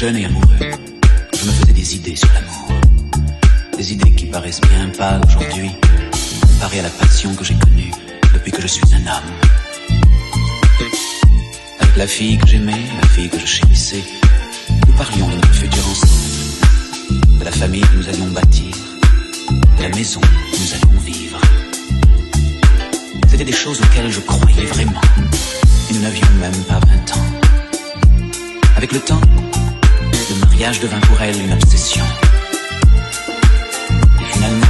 jeune et amoureux, je me faisais des idées sur l'amour. Des idées qui paraissent bien pâles aujourd'hui, comparées à la passion que j'ai connue depuis que je suis un homme. Avec la fille que j'aimais, la fille que je chérissais, nous parlions de notre futur ensemble, de la famille que nous allions bâtir, de la maison où nous allions vivre. C'était des choses auxquelles je croyais vraiment, et nous n'avions même pas 20 ans. Avec le temps, le mariage devint pour elle une obsession. Et finalement,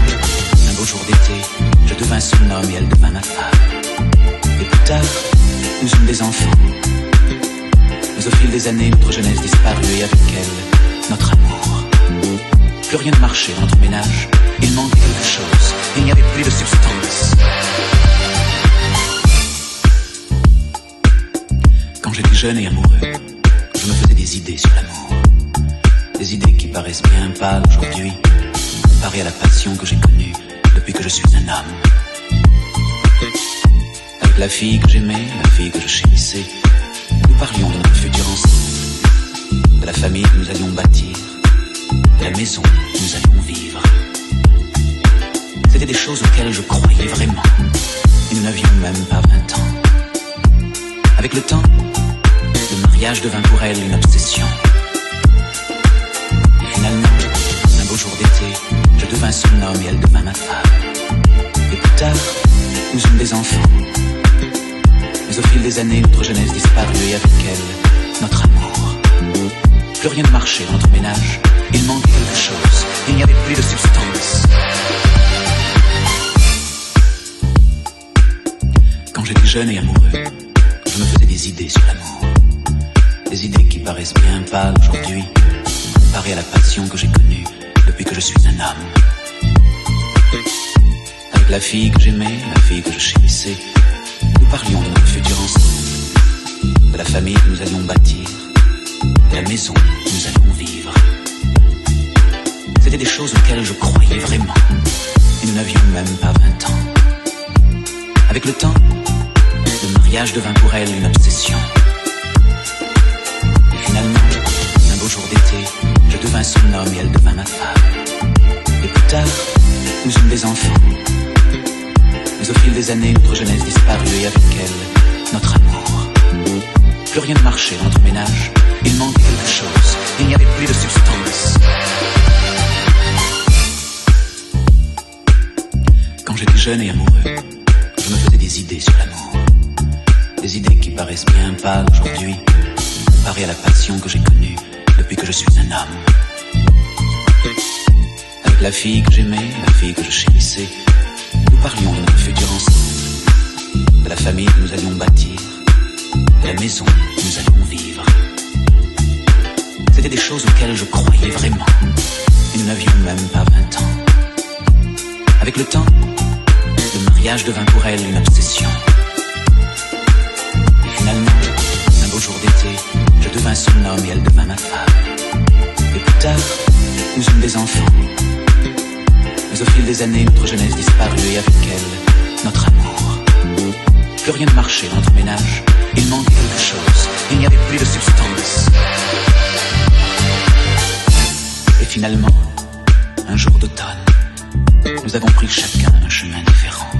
un beau jour d'été, je devins son homme et elle devint ma femme. Et plus tard, nous eûmes des enfants. Mais au fil des années, notre jeunesse disparut et avec elle, notre amour. Plus rien ne marchait dans notre ménage. Il manquait quelque chose. Il n'y avait plus de substance. Quand j'étais jeune et amoureux, je me faisais des idées sur l'amour. Des idées qui paraissent bien pâles aujourd'hui, comparées à la passion que j'ai connue depuis que je suis un homme. Avec la fille que j'aimais, la fille que je chérissais, nous parlions de notre futur ensemble, de la famille que nous allions bâtir, de la maison où nous allions vivre. C'était des choses auxquelles je croyais vraiment, et nous n'avions même pas 20 ans. Avec le temps, le mariage devint pour elle une obsession. Et finalement, un beau jour d'été, je devins son homme et elle devint ma femme. Et plus tard, nous eûmes des enfants. Mais au fil des années, notre jeunesse disparut et avec elle, notre amour. Plus rien ne marchait dans notre ménage. Il manquait quelque chose. Il n'y avait plus de substance. Quand j'étais jeune et amoureux, je me faisais des idées sur l'amour. Des idées qui paraissent bien pâles aujourd'hui, comparées à la passion que j'ai connue depuis que je suis un homme. Avec la fille que j'aimais, la fille que je chérissais, nous parlions de notre futur ensemble, de la famille que nous allions bâtir, de la maison où nous allions vivre. C'était des choses auxquelles je croyais vraiment, et nous n'avions même pas 20 ans. Avec le temps, le mariage devint pour elle une obsession. Et finalement, un beau jour d'été, je devins son homme et elle devint ma femme. Et plus tard, nous eûmes des enfants. Mais au fil des années, notre jeunesse disparut et avec elle, notre amour. Plus rien ne marchait dans notre ménage. Il manquait quelque chose. Il n'y avait plus de substance. Quand j'étais jeune et amoureux, je me faisais des idées sur l'amour. Des idées qui paraissent bien pâles aujourd'hui, comparées à la passion que j'ai connue depuis que je suis un homme. Avec la fille que j'aimais, la fille que je chérissais, nous parlions de notre futur ensemble, de la famille que nous allions bâtir, de la maison où nous allions vivre. C'était des choses auxquelles je croyais vraiment, et nous n'avions même pas 20 ans. Avec le temps, le mariage devint pour elle une obsession. Et finalement, un beau jour d'été, je devins son homme et elle devint ma femme. Et plus tard, nous eûmes des enfants. Mais au fil des années, notre jeunesse disparut et avec elle, notre amour. Plus rien ne marchait dans notre ménage. Il manquait quelque chose. Il n'y avait plus de substance. Et finalement, un jour d'automne, nous avons pris chacun un chemin différent.